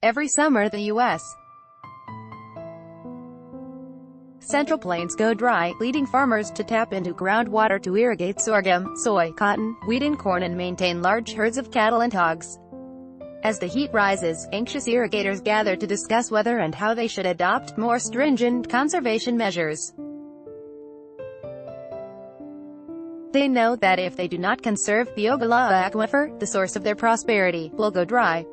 Every summer the U.S. Central Plains go dry, leading farmers to tap into groundwater to irrigate sorghum, soy, cotton, wheat and corn and maintain large herds of cattle and hogs. As the heat rises, anxious irrigators gather to discuss whether and how they should adopt more stringent conservation measures. They know that if they do not conserve the Ogallala Aquifer, the source of their prosperity will go dry.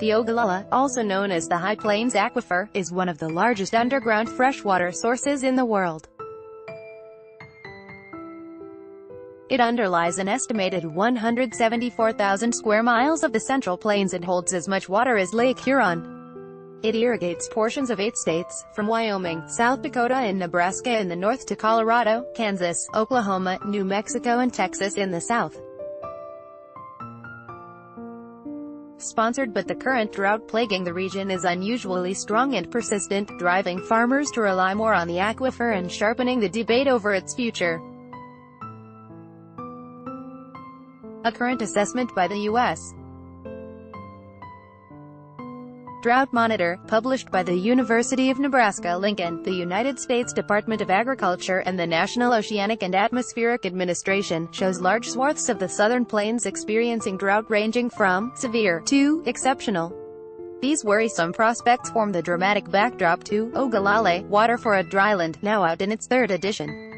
The Ogallala, also known as the High Plains Aquifer, is one of the largest underground freshwater sources in the world. It underlies an estimated 174,000 square miles of the Central Plains and holds as much water as Lake Huron. It irrigates portions of 8 states, from Wyoming, South Dakota and Nebraska in the north to Colorado, Kansas, Oklahoma, New Mexico and Texas in the south. Sponsored, but the current drought plaguing the region is unusually strong and persistent, driving farmers to rely more on the aquifer and sharpening the debate over its future. A current assessment by the U.S. Drought Monitor, published by the University of Nebraska-Lincoln, the United States Department of Agriculture and the National Oceanic and Atmospheric Administration, shows large swaths of the southern plains experiencing drought ranging from severe to exceptional. These worrisome prospects form the dramatic backdrop to Ogallala, Water for a Dryland, now out in its 3rd edition.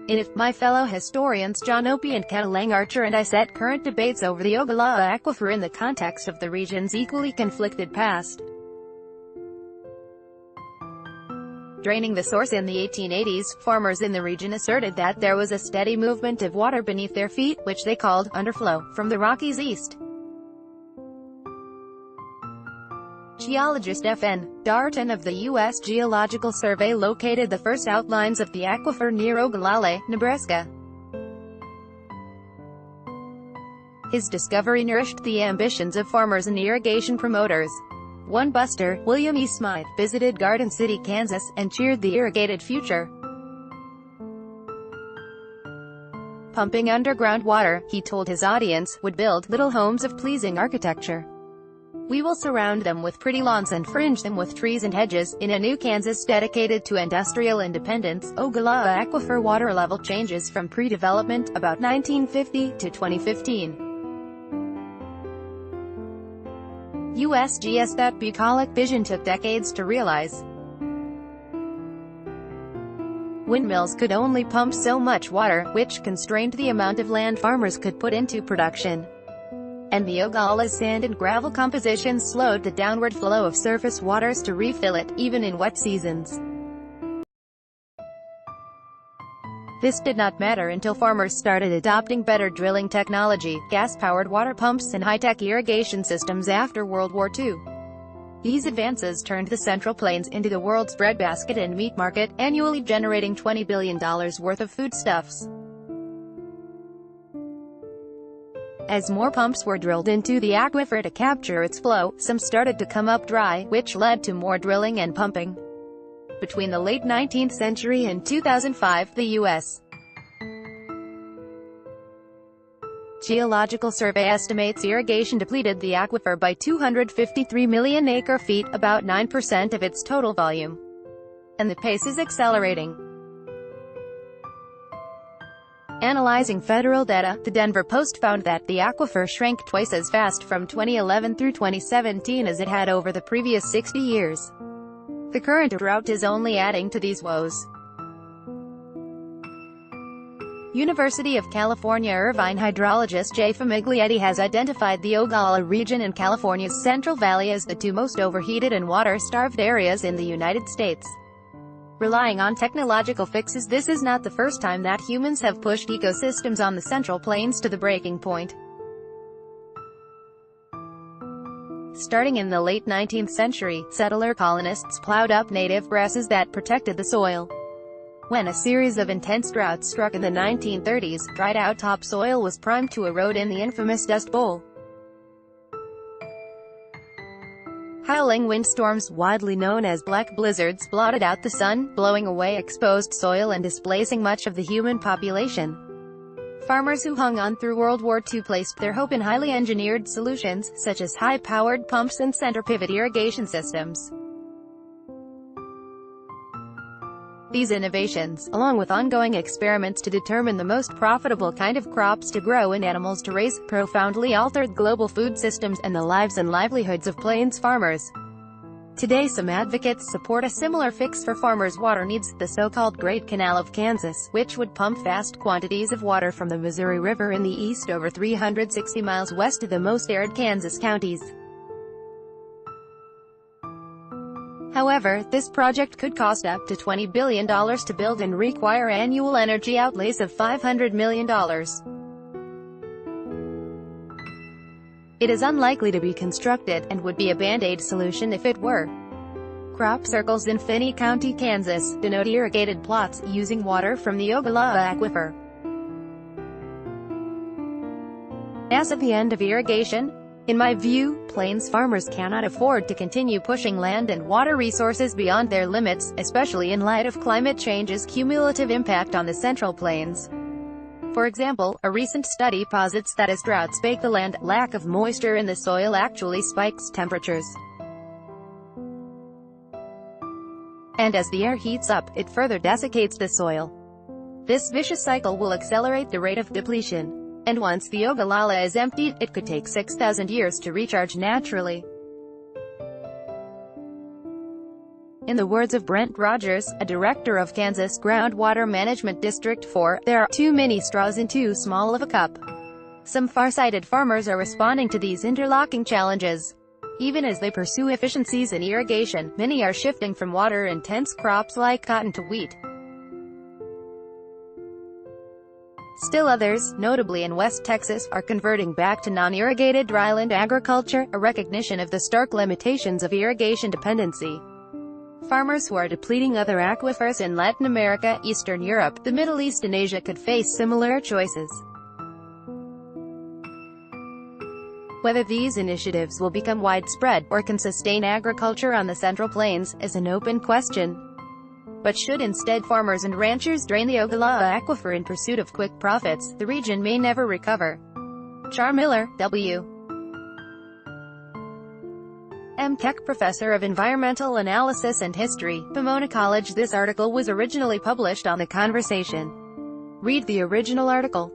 In it, my fellow historians John Opie and Ken Lang-Archer and I set current debates over the Ogallala Aquifer in the context of the region's equally conflicted past. Draining the source in the 1880s, farmers in the region asserted that there was a steady movement of water beneath their feet, which they called underflow, from the Rockies east. Geologist F.N. Darton of the U.S. Geological Survey located the first outlines of the aquifer near Ogallala, Nebraska. His discovery nourished the ambitions of farmers and irrigation promoters. One buster, William E. Smythe, visited Garden City, Kansas, and cheered the irrigated future. Pumping underground water, he told his audience, would build little homes of pleasing architecture. We will surround them with pretty lawns and fringe them with trees and hedges. In a new Kansas dedicated to industrial independence, Ogallala Aquifer water level changes from pre-development, about 1950, to 2015. USGS. That bucolic vision took decades to realize. Windmills could only pump so much water, which constrained the amount of land farmers could put into production. And the Ogallala's sand and gravel composition slowed the downward flow of surface waters to refill it, even in wet seasons. This did not matter until farmers started adopting better drilling technology, gas-powered water pumps and high-tech irrigation systems after World War II. These advances turned the Central Plains into the world's breadbasket and meat market, annually generating $20 billion worth of foodstuffs. As more pumps were drilled into the aquifer to capture its flow, some started to come up dry, which led to more drilling and pumping. Between the late 19th century and 2005, the U.S. Geological Survey estimates irrigation depleted the aquifer by 253 million acre-feet, about 9% of its total volume. And the pace is accelerating. Analyzing federal data, the Denver Post found that the aquifer shrank twice as fast from 2011 through 2017 as it had over the previous 60 years. The current drought is only adding to these woes. University of California Irvine hydrologist Jay Famiglietti has identified the Ogallala region and California's Central Valley as the 2 most overheated and water-starved areas in the United States. Relying on technological fixes, this is not the first time that humans have pushed ecosystems on the Central Plains to the breaking point. Starting in the late 19th century, settler colonists plowed up native grasses that protected the soil. When a series of intense droughts struck in the 1930s, dried-out topsoil was primed to erode in the infamous Dust Bowl. Howling windstorms, widely known as black blizzards, blotted out the sun, blowing away exposed soil and displacing much of the human population. Farmers who hung on through World War II placed their hope in highly engineered solutions, such as high-powered pumps and center-pivot irrigation systems. These innovations, along with ongoing experiments to determine the most profitable kind of crops to grow and animals to raise, profoundly altered global food systems and the lives and livelihoods of plains farmers. Today some advocates support a similar fix for farmers' water needs, the so-called Great Canal of Kansas, which would pump vast quantities of water from the Missouri River in the east over 360 miles west of the most arid Kansas counties. However, this project could cost up to $20 billion to build and require annual energy outlays of $500 million. It is unlikely to be constructed, and would be a band-aid solution if it were. Crop circles in Finney County, Kansas, denote irrigated plots, using water from the Ogallala Aquifer. As at the end of irrigation, in my view, plains farmers cannot afford to continue pushing land and water resources beyond their limits, especially in light of climate change's cumulative impact on the Central Plains. For example, a recent study posits that as droughts bake the land, lack of moisture in the soil actually spikes temperatures. And as the air heats up, it further desiccates the soil. This vicious cycle will accelerate the rate of depletion. And once the Ogallala is emptied, it could take 6,000 years to recharge naturally. In the words of Brent Rogers, a director of Kansas Groundwater Management District 4, there are too many straws in too small of a cup. Some far-sighted farmers are responding to these interlocking challenges. Even as they pursue efficiencies in irrigation, many are shifting from water-intense crops like cotton to wheat. Still others, notably in West Texas, are converting back to non-irrigated dryland agriculture, a recognition of the stark limitations of irrigation dependency. Farmers who are depleting other aquifers in Latin America, Eastern Europe, the Middle East and Asia could face similar choices. Whether these initiatives will become widespread, or can sustain agriculture on the Central Plains, is an open question. But should instead farmers and ranchers drain the Ogallala Aquifer in pursuit of quick profits, the region may never recover. Char Miller, W. M. Keck Professor of Environmental Analysis and History, Pomona College. This article was originally published on The Conversation. Read the original article.